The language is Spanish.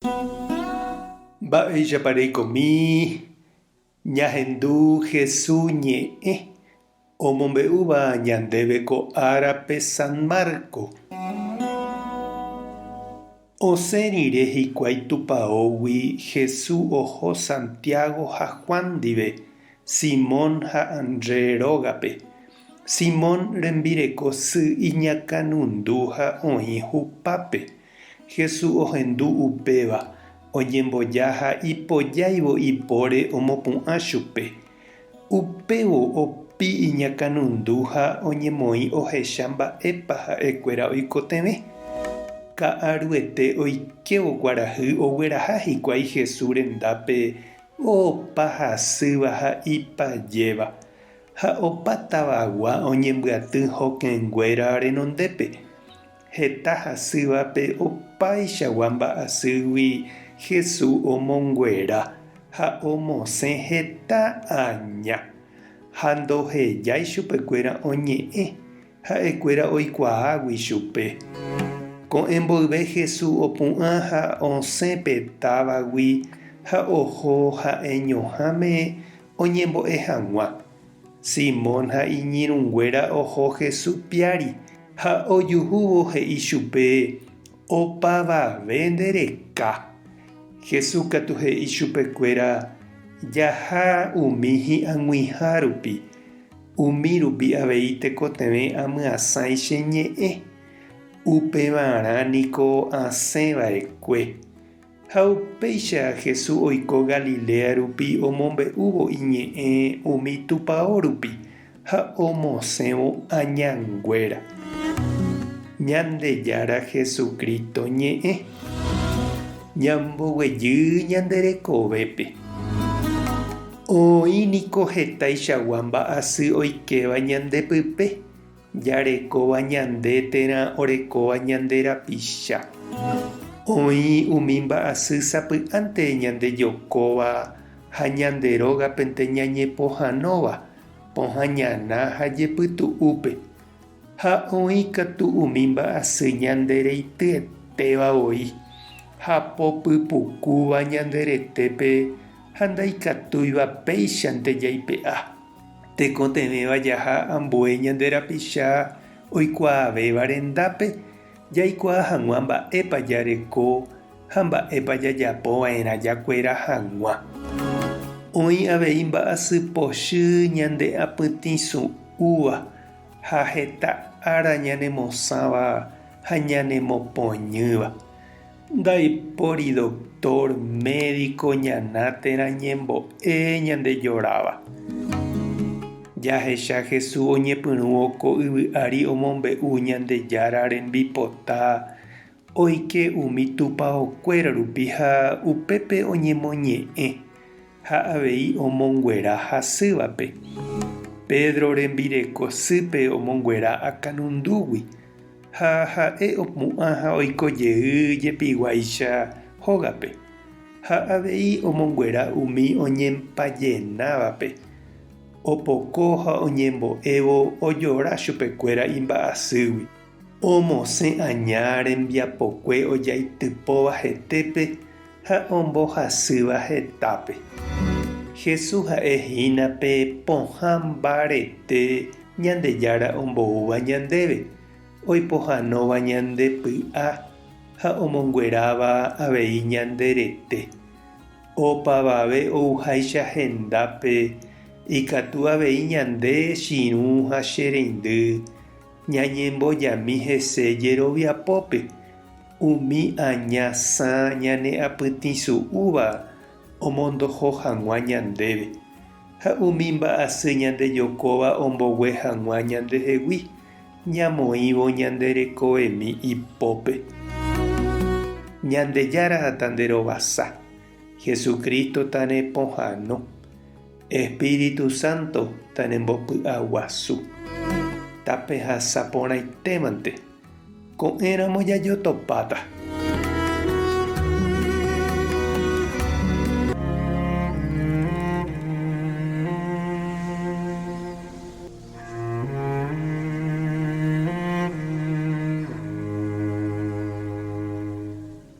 Mba'eichapareikomi ñahendu Jesús ñe'ẽ omombe'úva ñandéve ko árape San Marco. Osẽ rire hikuái tupaógui Jesús oho Santiago ha Juan ndive, Simón ha André rógape. Simón rembireko sy iñakãnundu ha oĩ hupápe. Jesús ohendu upéva, oñemboja ha ipojáivo ipóre omopu'ã chupe. Upévo opi iñakãnundu ha oñemoĩ ohecha mba'épa ha'ekuéra oikotevẽ. Ka'aruete oikevo kuarahy ogueraha hikuái Jesús rendápe opa hasýva ha ipajéva. Ha opátavagua oñembyatý hokẽnguéra renondépe. Heta hasývape opaichagua mba'asýgui Jesús omonguera ha omosẽ heta aña. Ha ndohejái chupekuéra oñe'ẽ ha'ekuéra oikuaágui chupe. Ko'ẽmboyve Jesús opu'ã ha osẽpetávagui ha oho ha'eñohãme oñembo'e hag̃ua. Simón ha iñirũnguéra oho Jesús piári ha ojuhúvo he'i chupe opavave ndereka. Jesús katu he'i chupekuéra jaha umi hi'ag̃uihã rupi. Umi rupi avei tekotevẽ amyasãi che ñe'ẽ. Upevarã niko asẽva'ekue. Ha upéicha Jesús oiko Galilea rupi omombe'úvo iñe'ẽ umi tupão rupi ha omosẽvo añanguéra. Ñandejára Jesucristo ñe'ẽ. Ñamboguejy ñanderekovépe. Oĩniko hetaichagua mba'asy oikeva ñandepype. Jarekóva ñande térã orekóva ñande rapicha. Oĩ umi mba'asy sapy'ánte ñandejokóva ha ñande rógapente ñañepohãnóva pohãñana ha jepytu'úpe. Ha oĩ katu umi mba'asy ñande reityetéva voi ha popypukúva ñande retépe ha ndaikatúiva péichante jaipe'a. Tekotevẽva jaha ambue ñande rapicha oikuaavéva rendápe jaikuaa hag̃ua mba'épa jareko ha mba'épa jajapova'erã jakuéra hag̃ua. Oĩ avei mba'asy pochy ñande apytĩsu'úva ha heta ára ñanemosãva ha ñanemopoñýva. Ndaipóri doctor médico ñana térã ñembo'e ñandejoráva. Jahecha Jesús oñepyrũ ko yvy'ári omombe'u Ñandejára rembipota oike umi tupãokuéra rupi ha upépe oñemoñe'ẽ ha avei omonguera hasývape. Pedro rembireko sýpe omonguera akãnundúgui ha ha'e opu'ã ha oikojey jepiguáicha hógape. Ha avei omonguera umi oñempajenávape. Opoko ha oñembo'évo ojora chupekuéra imba'asýgui. Omosẽ aña rembiapokue ojaitypóva hetépe ha ombohasýva hetápe. Jesús ha'ehínape pohã mbarete Ñandejára omboúva ñandéve. Oipohãnóva ñandepy'a ha omongueráva avei ñanderete. Opavave ouháicha hendápe ikatu avei ñande chiru ha chereindy ñañembojami hese jeroviapópe. Umi aña sã ñane apytĩsu'úva omondoho hag̃ua ñandéve. Ha umi mba'asy ñandejokóva ombogue hag̃ua ñandehegui ñamoĩvo ñanderekovemi ipópe. Ñandejára ha tanderovasa. Jesucristo tanepohãno. Espíritu Santo tanembopy'aguasu. Tape hasaporãitémante. Ko'ẽramo jajotopáta.